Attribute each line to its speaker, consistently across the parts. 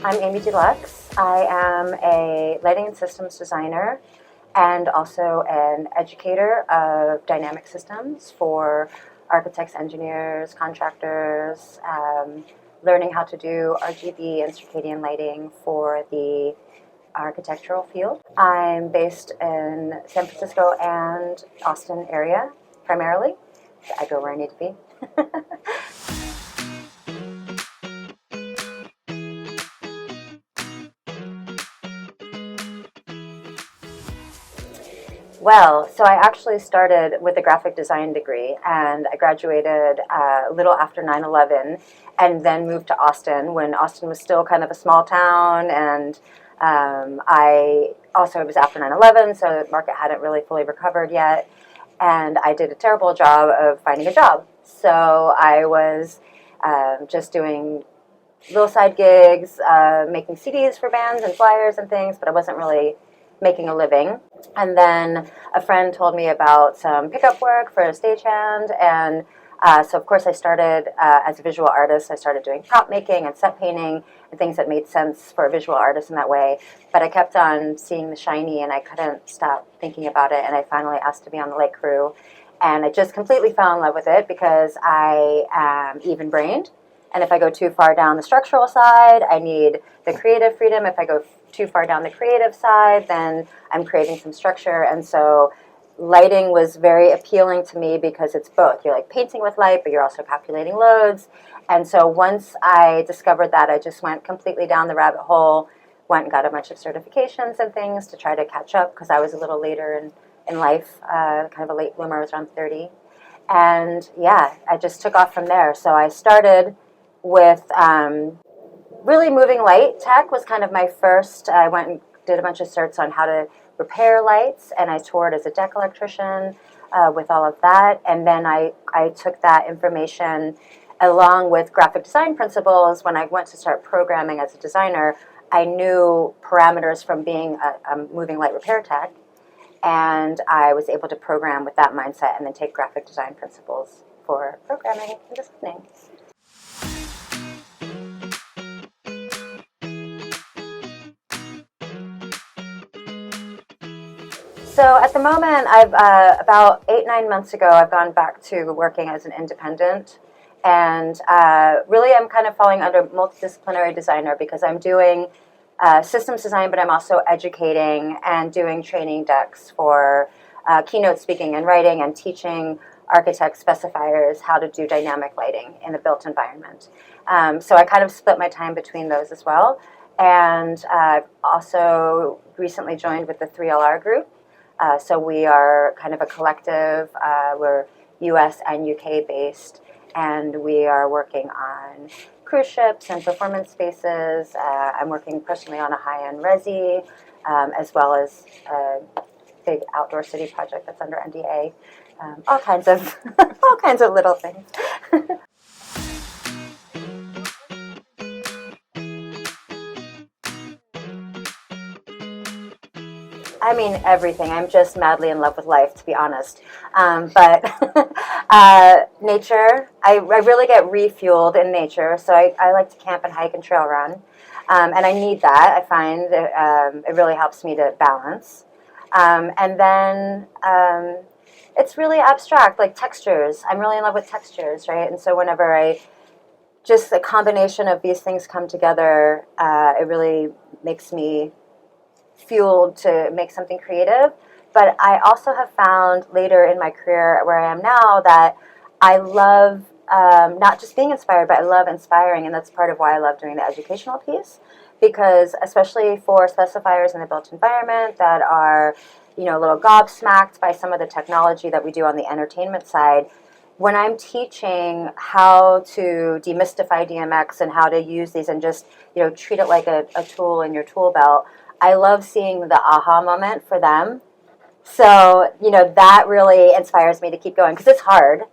Speaker 1: I'm Amy Deluxe. I am a lighting and systems designer and also an educator of dynamic systems for architects, engineers, contractors, learning how to do RGB and circadian lighting for the architectural field. I'm based in San Francisco and Austin area primarily. I go where I need to be. Well, so I actually started with a graphic design degree, and I graduated a little after 9/11, and then moved to Austin when Austin was still kind of a small town, and it was after 9/11, so the market hadn't really fully recovered yet, and I did a terrible job of finding a job. So I was just doing little side gigs, making CDs for bands and flyers and things, but I wasn't really making a living. And then a friend told me about some pickup work for a stagehand, and so of course I started as a visual artist. I started doing prop making and set painting and things that made sense for a visual artist in that way. But I kept on seeing the shiny, and I couldn't stop thinking about it. And I finally asked to be on the light crew, and I just completely fell in love with it because I am even-brained. And if I go too far down the structural side, I need the creative freedom. If I go too far down the creative side, then I'm creating some structure. And so lighting was very appealing to me because it's both. You're like painting with light, but you're also calculating loads. And so once I discovered that, I just went completely down the rabbit hole, went and got a bunch of certifications and things to try to catch up because I was a little later in life, kind of a late bloomer. I was around 30. And yeah, I just took off from there. So I started with really moving light tech was kind of my first. I went and did a bunch of certs on how to repair lights, and I toured as a deck electrician with all of that. And then I took that information along with graphic design principles. When I went to start programming as a designer, I knew parameters from being a moving light repair tech, and I was able to program with that mindset and then take graphic design principles for programming and designing. So at the moment, I've about 8-9 months ago, I've gone back to working as an independent, and really I'm kind of falling under multidisciplinary designer because I'm doing systems design, but I'm also educating and doing training decks for keynote speaking and writing and teaching architect specifiers how to do dynamic lighting in the built environment. So I kind of split my time between those as well. And I've also recently joined with the 3LR group. So we are kind of a collective. We're US and UK based, and we are working on cruise ships and performance spaces. I'm working personally on a high-end resi, as well as a big outdoor city project that's under NDA. All kinds of all kinds of little things. I mean, everything. I'm just madly in love with life, to be honest. But nature, I really get refueled in nature. So I like to camp and hike and trail run. And I need that. I find it really helps me to balance. And then it's really abstract, like textures. I'm really in love with textures, right? And so whenever just a combination of these things come together, it really makes me fueled to make something creative. But I also have found later in my career where I am now that I love not just being inspired, but I love inspiring, and that's part of why I love doing the educational piece, because especially for specifiers in the built environment that are, a little gobsmacked by some of the technology that we do on the entertainment side, when I'm teaching how to demystify DMX and how to use these and just, treat it like a tool in your tool belt, I love seeing the aha moment for them. So, that really inspires me to keep going because it's hard.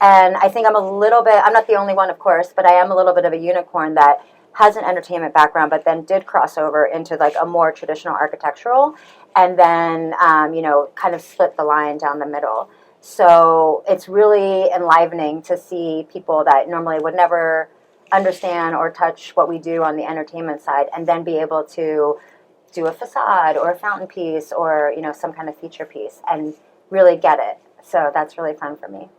Speaker 1: And I think I'm not the only one, of course, but I am a little bit of a unicorn that has an entertainment background, but then did cross over into like a more traditional architectural, and then, kind of split the line down the middle. So it's really enlivening to see people that normally would never understand or touch what we do on the entertainment side, and then be able to do a facade or a fountain piece or, you know, some kind of feature piece and really get it. So that's really fun for me.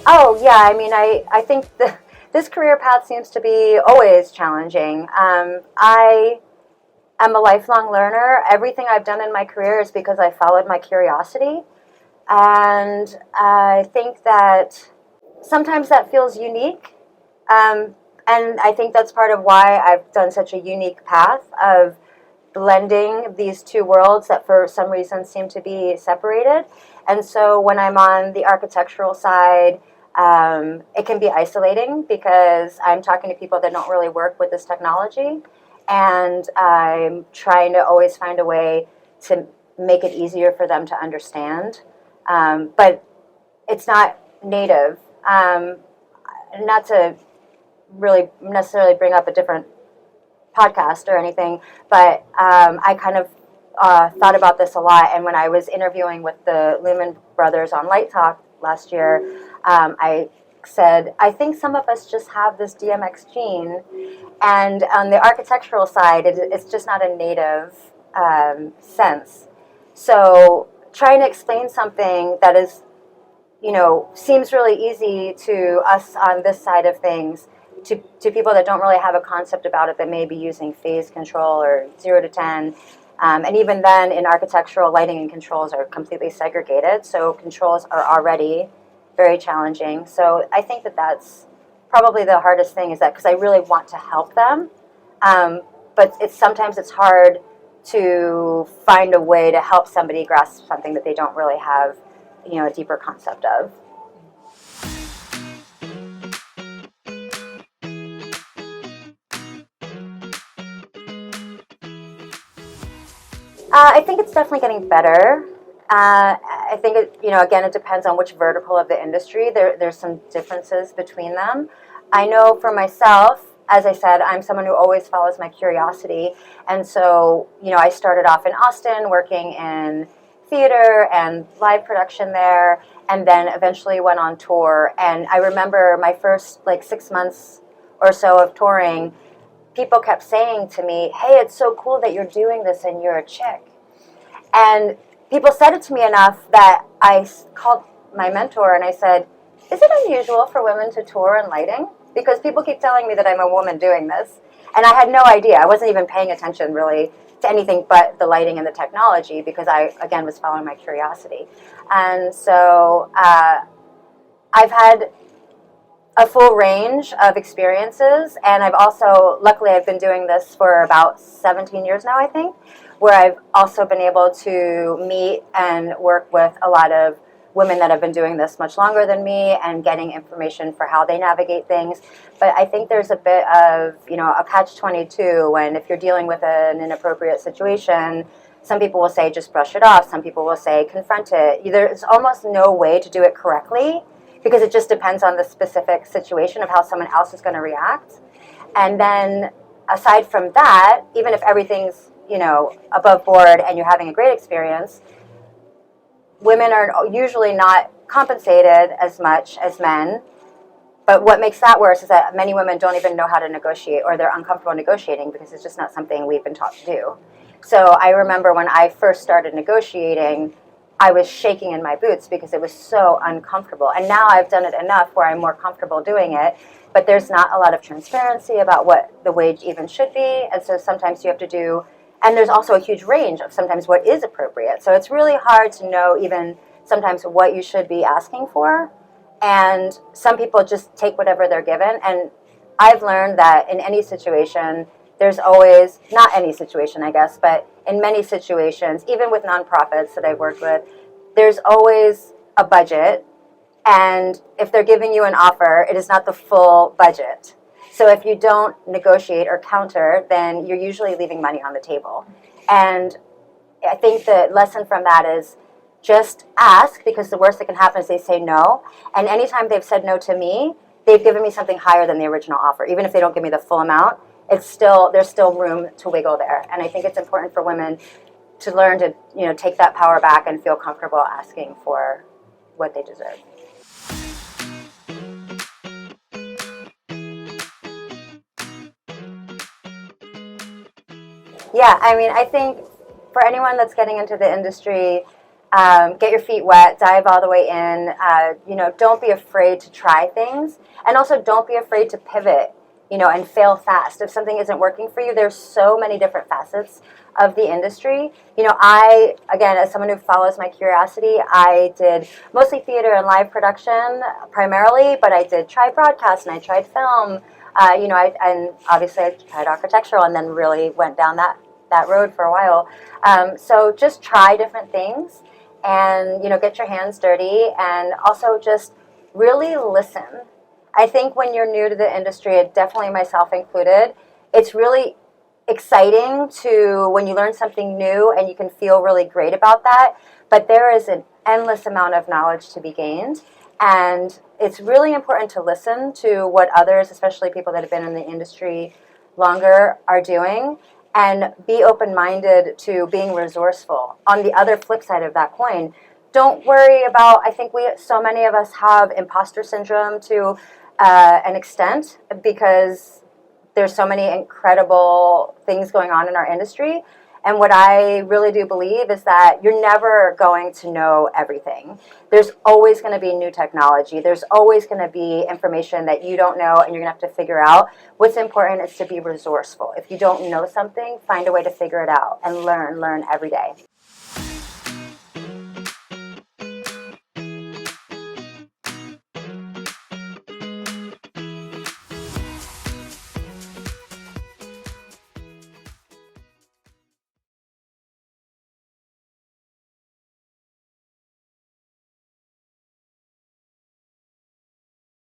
Speaker 1: Oh, yeah, I mean, I think this career path seems to be always challenging. I am a lifelong learner. Everything I've done in my career is because I followed my curiosity. And I think that sometimes that feels unique. And I think that's part of why I've done such a unique path of blending these two worlds that for some reason seem to be separated. And so when I'm on the architectural side, it can be isolating because I'm talking to people that don't really work with this technology. And I'm trying to always find a way to make it easier for them to understand. But it's not native. Not to really necessarily bring up a different podcast or anything, but I kind of thought about this a lot. And when I was interviewing with the Lumen brothers on Light Talk last year, I said, I think some of us just have this DMX gene. And on the architectural side, it's just not a native sense. So trying to explain something that is, you know, seems really easy to us on this side of things, to people that don't really have a concept about it, that may be using phase control or 0 to 10. And even then, in architectural, lighting and controls are completely segregated. So controls are already very challenging. So I think that that's probably the hardest thing, is that because I really want to help them. But sometimes it's hard to find a way to help somebody grasp something that they don't really have, you know, a deeper concept of. I think it's definitely getting better. I think it, you know, again, it depends on which vertical of the industry. There's some differences between them. I know for myself, as I said, I'm someone who always follows my curiosity. And so, you know, I started off in Austin working in theater and live production there, and then eventually went on tour. And I remember my first like 6 months or so of touring, people kept saying to me, hey, it's so cool that you're doing this and you're a chick. And people said it to me enough that I called my mentor and I said, is it unusual for women to tour in lighting? Because people keep telling me that I'm a woman doing this. And I had no idea. I wasn't even paying attention really to anything but the lighting and the technology, because I, again, was following my curiosity. And so I've had a full range of experiences, and I've also, luckily, I've been doing this for about 17 years now, I think, where I've also been able to meet and work with a lot of women that have been doing this much longer than me and getting information for how they navigate things. But I think there's a bit of, you know, a catch-22 when, if you're dealing with an inappropriate situation, some people will say just brush it off, some people will say confront it. There's almost no way to do it correctly, because it just depends on the specific situation of how someone else is going to react. And then aside from that, even if everything's, you know, above board and you're having a great experience, women are usually not compensated as much as men. But what makes that worse is that many women don't even know how to negotiate, or they're uncomfortable negotiating because it's just not something we've been taught to do. So I remember when I first started negotiating, I was shaking in my boots because it was so uncomfortable. And now I've done it enough where I'm more comfortable doing it, but there's not a lot of transparency about what the wage even should be. And so sometimes you have to do, and there's also a huge range of sometimes what is appropriate. So it's really hard to know even sometimes what you should be asking for. And some people just take whatever they're given. And I've learned that in any situation, there's always, not any situation, I guess, but in many situations, even with nonprofits that I've worked with, there's always a budget. And if they're giving you an offer, it is not the full budget. So if you don't negotiate or counter, then you're usually leaving money on the table. And I think the lesson from that is just ask, because the worst that can happen is they say no. And anytime they've said no to me, they've given me something higher than the original offer. Even if they don't give me the full amount, there's still room to wiggle there. And I think it's important for women to learn to, take that power back and feel comfortable asking for what they deserve. Yeah, I mean, I think for anyone that's getting into the industry, get your feet wet, dive all the way in. Don't be afraid to try things, and also don't be afraid to pivot. And fail fast. If something isn't working for you, there's so many different facets of the industry. Again, as someone who follows my curiosity, I did mostly theater and live production primarily, but I did try broadcast and I tried film. And obviously I tried architectural, and then really went down that road for a while. So just try different things, and get your hands dirty, and also just really listen. I think when you're new to the industry, definitely myself included, it's really exciting when you learn something new and you can feel really great about that. But there is an endless amount of knowledge to be gained. And it's really important to listen to what others, especially people that have been in the industry longer, are doing, and be open-minded to being resourceful. On the other flip side of that coin, don't worry about, I think so many of us have imposter syndrome to an extent, because there's so many incredible things going on in our industry. And what I really do believe is that you're never going to know everything. There's always going to be new technology. There's always going to be information that you don't know and you're going to have to figure out. What's important is to be resourceful. If you don't know something, find a way to figure it out and learn every day.